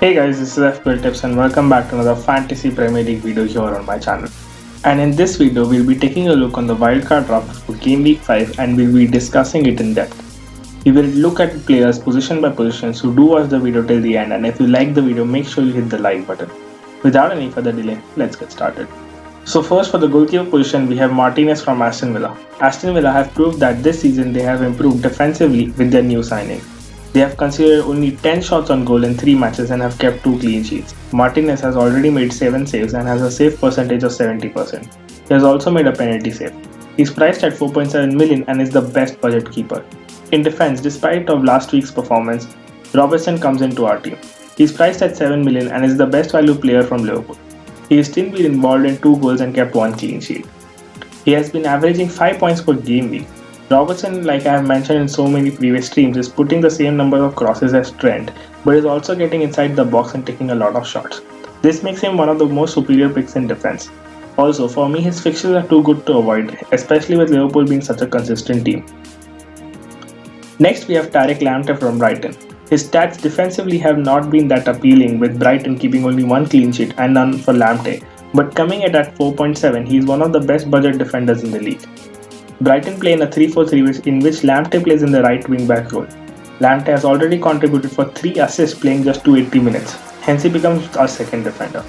Hey guys, this is FPL Tips and welcome back to another Fantasy Premier League video here on my channel. And in this video, we'll be taking a look on the wildcard draft for Game Week 5 and we'll be discussing it in depth. We will look at players position by position, so do watch the video till the end, and if you like the video, make sure you hit the like button. Without any further delay, let's get started. So first for the goalkeeper position, we have Martinez from Aston Villa. Aston Villa have proved that this season they have improved defensively with their new signing. They have conceded only 10 shots on goal in 3 matches and have kept 2 clean sheets. Martinez has already made 7 saves and has a save percentage of 70%. He has also made a penalty save. He is priced at 4.7 million and is the best budget keeper. In defense, despite of last week's performance, Robertson comes into our team. He is priced at 7 million and is the best value player from Liverpool. He has still been involved in 2 goals and kept 1 clean sheet. He has been averaging 5 points per game week. Robertson, like I have mentioned in so many previous streams, is putting the same number of crosses as Trent, but is also getting inside the box and taking a lot of shots. This makes him one of the most superior picks in defense. Also, for me, his fixtures are too good to avoid, especially with Liverpool being such a consistent team. Next, we have Tariq Lamptey from Brighton. His stats defensively have not been that appealing, with Brighton keeping only 1 clean sheet and none for Lamptey, but coming in at 4.7, he is one of the best budget defenders in the league. Brighton play in a 3-4-3 in which Lamptey plays in the right wing back role. Lamptey has already contributed for 3 assists playing just 280 minutes, hence he becomes our second defender.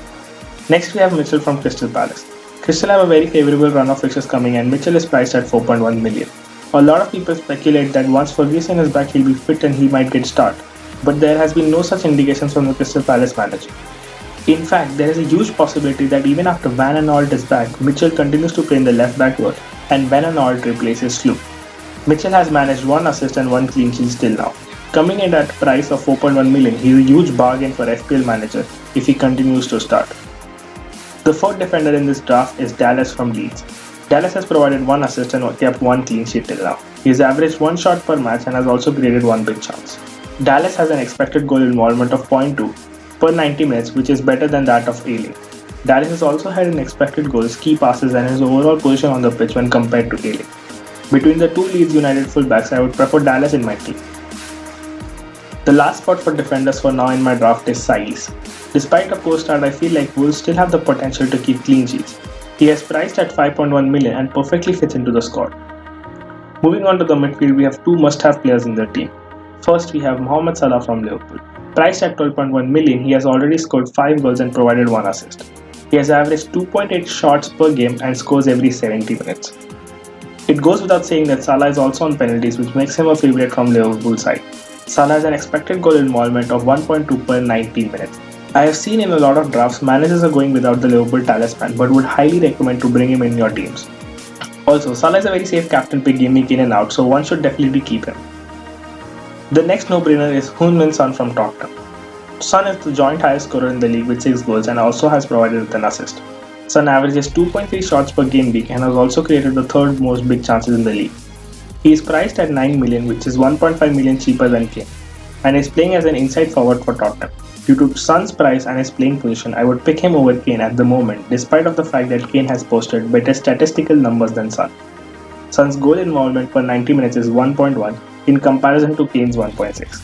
Next we have Mitchell from Crystal Palace. Crystal have a very favourable run of fixtures coming and Mitchell is priced at 4.1 million. A lot of people speculate that once Ferguson is back he'll be fit and he might get start, but there has been no such indications from the Crystal Palace manager. In fact, there is a huge possibility that even after Van Aanholt is back, Mitchell continues to play in the left back role and Van Aanholt replaces Sloop. Mitchell has managed 1 assist and 1 clean sheet till now. Coming in at a price of 4.1 million, he is a huge bargain for FPL manager if he continues to start. The fourth defender in this draft is Dallas from Leeds. Dallas has provided 1 assist and kept 1 clean sheet till now. He has averaged 1 shot per match and has also created 1 big chance. Dallas has an expected goal involvement of 0.2 per 90 minutes, which is better than that of Ayling. Dallas has also had an expected goals, key passes and his overall position on the pitch when compared to Ayling. Between the 2 Leeds United fullbacks, I would prefer Dallas in my team. The last spot for defenders for now in my draft is Saïs. Despite a poor start, I feel like Wolves still have the potential to keep clean sheets. He is priced at 5.1 million and perfectly fits into the squad. Moving on to the midfield, we have 2 must-have players in the team. First, we have Mohamed Salah from Liverpool. Priced at 12.1 million, he has already scored 5 goals and provided 1 assist. He has averaged 2.8 shots per game and scores every 70 minutes. It goes without saying that Salah is also on penalties, which makes him a favourite from Liverpool's side. Salah has an expected goal involvement of 1.2 per 90 minutes. I have seen in a lot of drafts managers are going without the Liverpool talisman, but would highly recommend to bring him in your teams. Also, Salah is a very safe captain pick game week in and out, so one should definitely keep him. The next no-brainer is Heung-min Son from Tottenham. Son is the joint highest scorer in the league with 6 goals and also has provided with an assist. Son averages 2.3 shots per game week and has also created the 3rd most big chances in the league. He is priced at 9 million, which is 1.5 million cheaper than Kane, and is playing as an inside forward for Tottenham. Due to Son's price and his playing position, I would pick him over Kane at the moment, despite of the fact that Kane has posted better statistical numbers than Son. Son's goal involvement per 90 minutes is 1.1 in comparison to Kane's 1.6.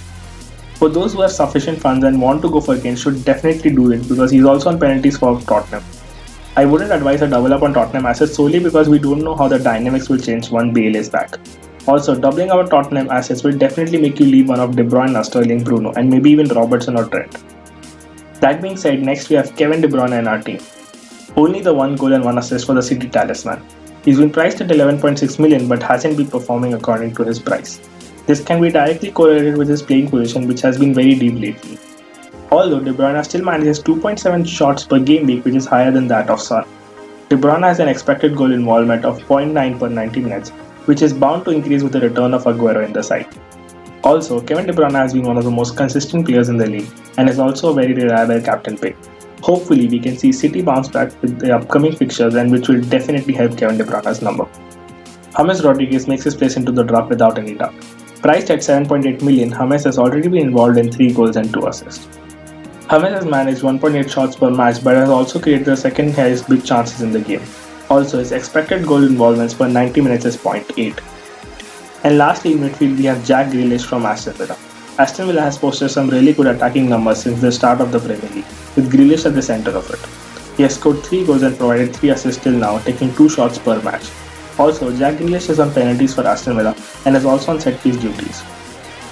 For those who have sufficient funds and want to go for Kane should definitely do it because he's also on penalties for Tottenham. I wouldn't advise a double up on Tottenham assets solely because we don't know how the dynamics will change once Bale is back. Also, doubling our Tottenham assets will definitely make you leave one of De Bruyne, Sterling, Bruno and maybe even Robertson or Trent. That being said, next we have Kevin De Bruyne in our team. Only the 1 goal and 1 assist for the City talisman. He's been priced at 11.6 million but hasn't been performing according to his price. This can be directly correlated with his playing position, which has been very deep lately. Although De Bruyne still manages 2.7 shots per game week, which is higher than that of Son. De Bruyne has an expected goal involvement of 0.9 per 90 minutes, which is bound to increase with the return of Aguero in the side. Also, Kevin De Bruyne has been one of the most consistent players in the league and is also a very reliable captain pick. Hopefully, we can see City bounce back with the upcoming fixtures and which will definitely help Kevin De Bruyne's number. James Rodriguez makes his place into the draft without any doubt. Priced at 7.8 million, James has already been involved in 3 goals and 2 assists. James has managed 1.8 shots per match but has also created the second highest big chances in the game. Also, his expected goal involvements per 90 minutes is 0.8. And lastly in midfield we have Jack Grealish from Aston Villa. Aston Villa has posted some really good attacking numbers since the start of the Premier League, with Grealish at the centre of it. He has scored 3 goals and provided 3 assists till now, taking 2 shots per match. Also, Jack Grealish is on penalties for Aston Villa and is also on set-piece duties.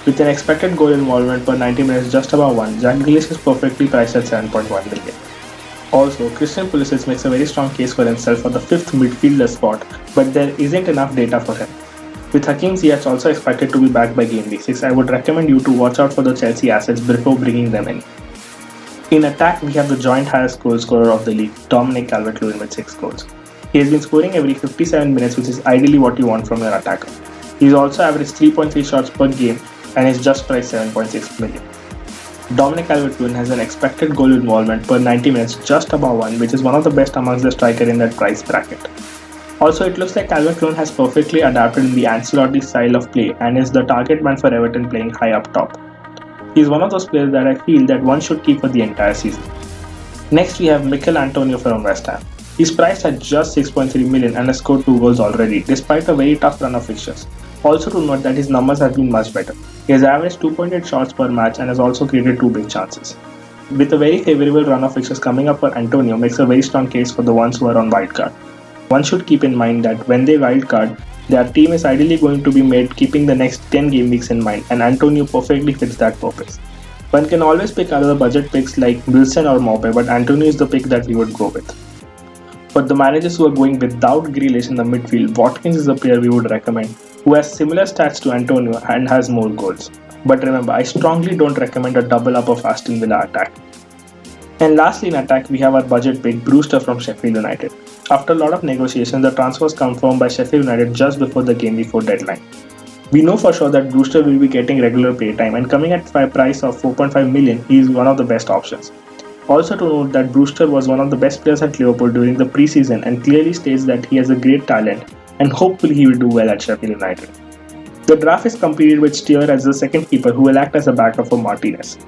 With an expected goal involvement per 90 minutes just above 1, Jack Grealish is perfectly priced at 7.1 million. Also, Christian Pulisic makes a very strong case for himself for the 5th midfielder spot, but there isn't enough data for him. With Hakim Ziyech also expected to be back by game week 6, I would recommend you to watch out for the Chelsea assets before bringing them in. In attack, we have the joint highest goal scorer of the league, Dominic Calvert-Lewin with 6 goals. He has been scoring every 57 minutes, which is ideally what you want from your attacker. He's also averaged 3.3 shots per game and is just priced 7.6 million. Dominic Calvert-Lewin has an expected goal involvement per 90 minutes just above 1, which is one of the best amongst the striker in that price bracket. Also, it looks like Calvert-Lewin has perfectly adapted in the Ancelotti style of play and is the target man for Everton playing high up top. He is one of those players that I feel that one should keep for the entire season. Next, we have Mikel Antonio from West Ham. He's priced at just 6.3 million and has scored 2 goals already, despite a very tough run of fixtures. Also to note that his numbers have been much better. He has averaged 2.8 shots per match and has also created 2 big chances. With a very favourable run of fixtures coming up for Antonio makes a very strong case for the ones who are on wildcard. One should keep in mind that when they wildcard, their team is ideally going to be made keeping the next 10 game weeks in mind, and Antonio perfectly fits that purpose. One can always pick other budget picks like Wilson or Maupay, but Antonio is the pick that we would go with. For the managers who are going without Grealish in the midfield, Watkins is the player we would recommend, who has similar stats to Antonio and has more goals. But remember, I strongly don't recommend a double up of Aston Villa attack. And lastly in attack, we have our budget pick Brewster from Sheffield United. After a lot of negotiations, the transfer was confirmed by Sheffield United just before the game before deadline. We know for sure that Brewster will be getting regular playtime, and coming at a price of 4.5 million, he is one of the best options. Also to note that Brewster was one of the best players at Liverpool during the pre-season and clearly states that he has a great talent and hopefully he will do well at Sheffield United. The draft is completed with Steer as the second keeper who will act as a backup for Martinez.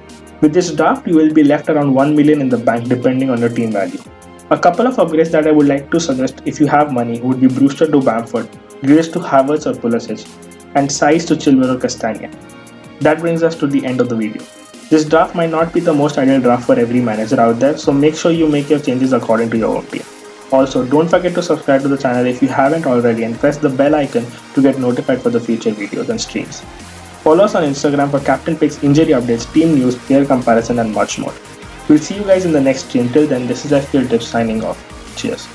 With this draft, you will be left around 1 million in the bank depending on your team value. A couple of upgrades that I would like to suggest if you have money would be Brewster to Bamford, Grealish to Havertz or Pulisic, and Saiss to Chilwell or Castagna. That brings us to the end of the video. This draft might not be the most ideal draft for every manager out there, so make sure you make your changes according to your own team. Also, don't forget to subscribe to the channel if you haven't already and press the bell icon to get notified for the future videos and streams. Follow us on Instagram for Captain Picks, injury updates, team news, player comparison and much more. We'll see you guys in the next stream. Till then, this is FPL Tips signing off. Cheers.